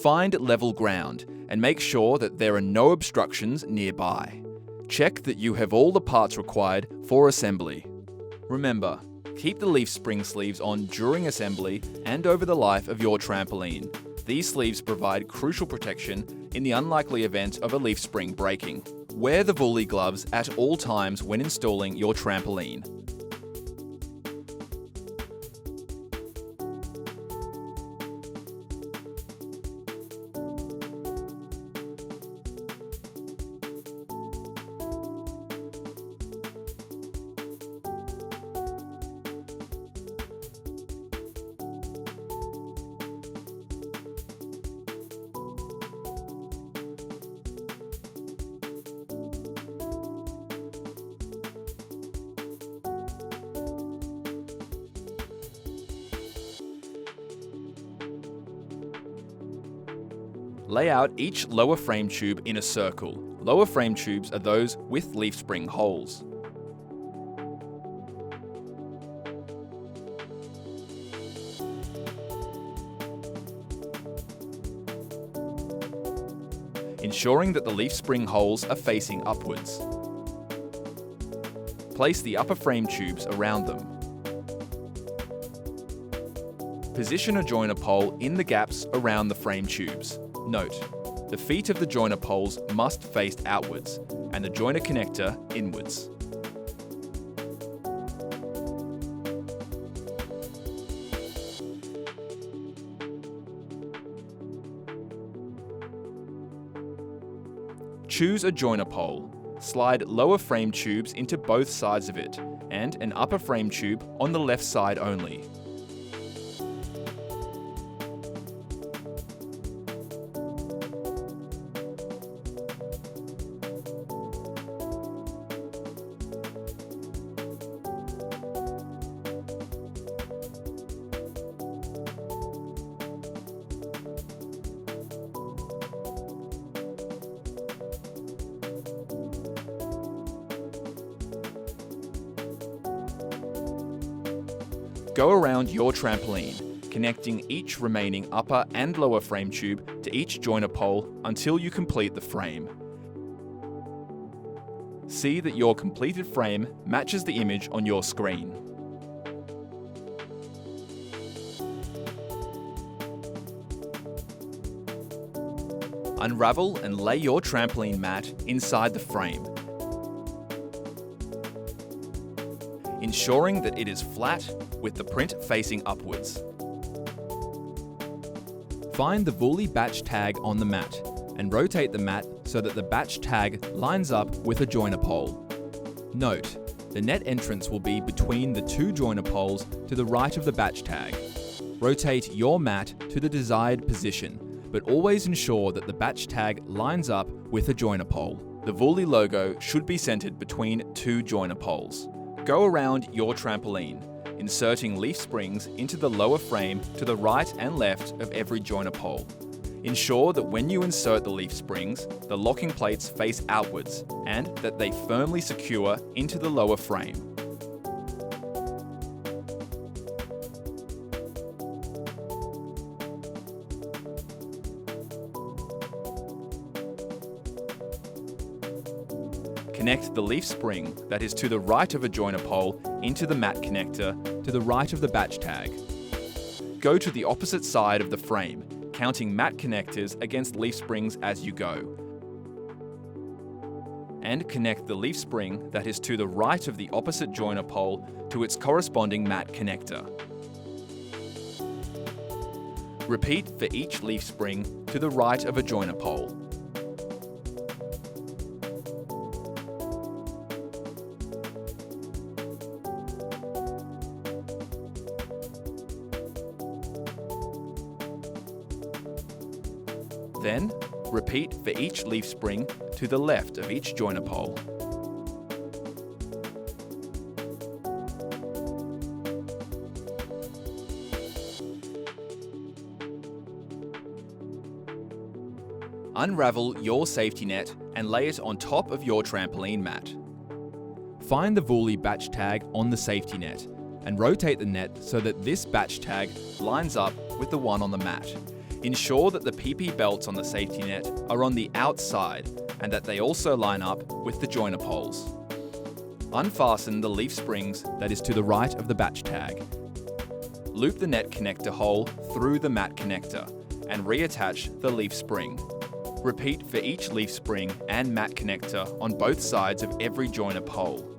Find level ground and make sure that there are no obstructions nearby. Check that you have all the parts required for assembly. Remember, keep the leaf spring sleeves on during assembly and over the life of your trampoline. These sleeves provide crucial protection in the unlikely event of a leaf spring breaking. Wear the Vuly gloves at all times when installing your trampoline. Lay out each lower frame tube in a circle. Lower frame tubes are those with leaf spring holes. Ensuring that the leaf spring holes are facing upwards. Place the upper frame tubes around them. Position a joiner pole in the gaps around the frame tubes. Note, the feet of the joiner poles must face outwards and the joiner connector inwards. Choose a joiner pole. Slide lower frame tubes into both sides of it and an upper frame tube on the left side only. Go around your trampoline, connecting each remaining upper and lower frame tube to each joiner pole until you complete the frame. See that your completed frame matches the image on your screen. Unravel and lay your trampoline mat inside the frame, ensuring that it is flat with the print facing upwards. Find the Vuly batch tag on the mat and rotate the mat so that the batch tag lines up with a joiner pole. Note, the net entrance will be between the two joiner poles to the right of the batch tag. Rotate your mat to the desired position, but always ensure that the batch tag lines up with a joiner pole. The Vuly logo should be centered between two joiner poles. Go around your trampoline, inserting leaf springs into the lower frame to the right and left of every joiner pole. Ensure that when you insert the leaf springs, the locking plates face outwards and that they firmly secure into the lower frame. Connect the leaf spring that is to the right of a joiner pole into the mat connector to the right of the batch tag. Go to the opposite side of the frame, counting mat connectors against leaf springs as you go. And connect the leaf spring that is to the right of the opposite joiner pole to its corresponding mat connector. Repeat for each leaf spring to the right of a joiner pole. Then, repeat for each leaf spring to the left of each joiner pole. Unravel your safety net and lay it on top of your trampoline mat. Find the Vuly batch tag on the safety net and rotate the net so that this batch tag lines up with the one on the mat. Ensure that the PP belts on the safety net are on the outside and that they also line up with the joiner poles. Unfasten the leaf springs that is to the right of the batch tag. Loop the net connector hole through the mat connector and reattach the leaf spring. Repeat for each leaf spring and mat connector on both sides of every joiner pole.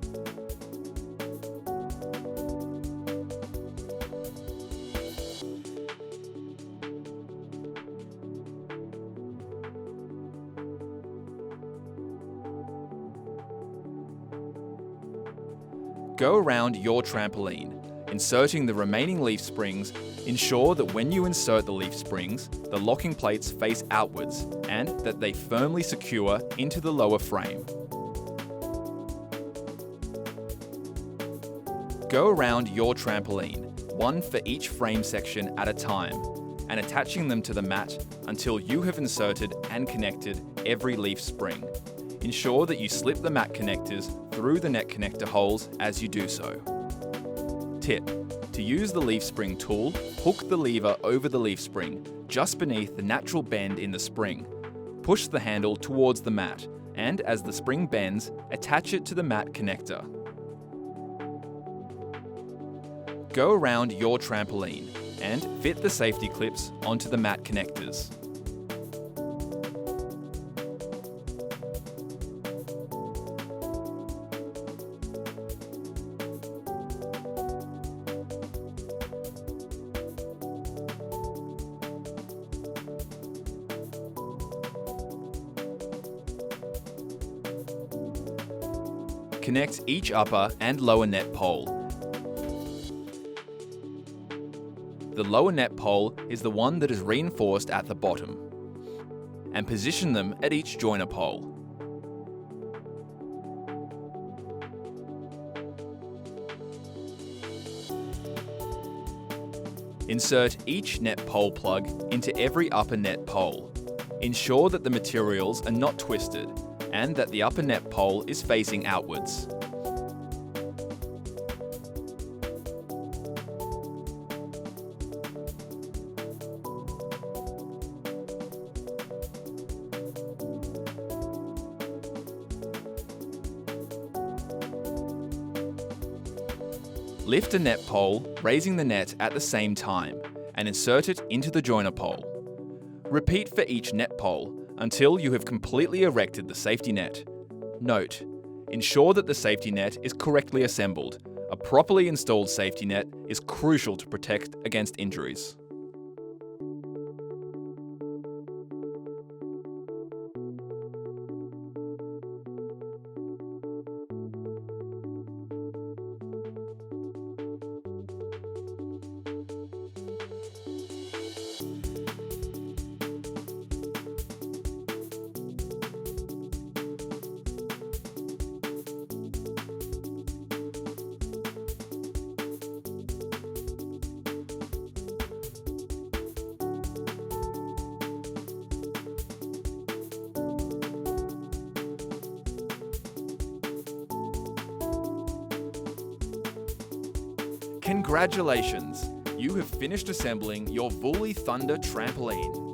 Go around your trampoline, inserting the remaining leaf springs. Ensure that when you insert the leaf springs, the locking plates face outwards and that they firmly secure into the lower frame. Go around your trampoline, one for each frame section at a time, and attaching them to the mat until you have inserted and connected every leaf spring. Ensure that you slip the mat connectors through the net connector holes as you do so. Tip: to use the leaf spring tool, hook the lever over the leaf spring, just beneath the natural bend in the spring. Push the handle towards the mat, and as the spring bends, attach it to the mat connector. Go around your trampoline and fit the safety clips onto the mat connectors. Connect each upper and lower net pole. The lower net pole is the one that is reinforced at the bottom, and position them at each joiner pole. Insert each net pole plug into every upper net pole. Ensure that the materials are not twisted and that the upper net pole is facing outwards. Lift a net pole, raising the net at the same time, and insert it into the joiner pole. Repeat for each net pole until you have completely erected the safety net. Note: ensure that the safety net is correctly assembled. A properly installed safety net is crucial to protect against injuries. Congratulations! You have finished assembling your Vuly Thunder trampoline.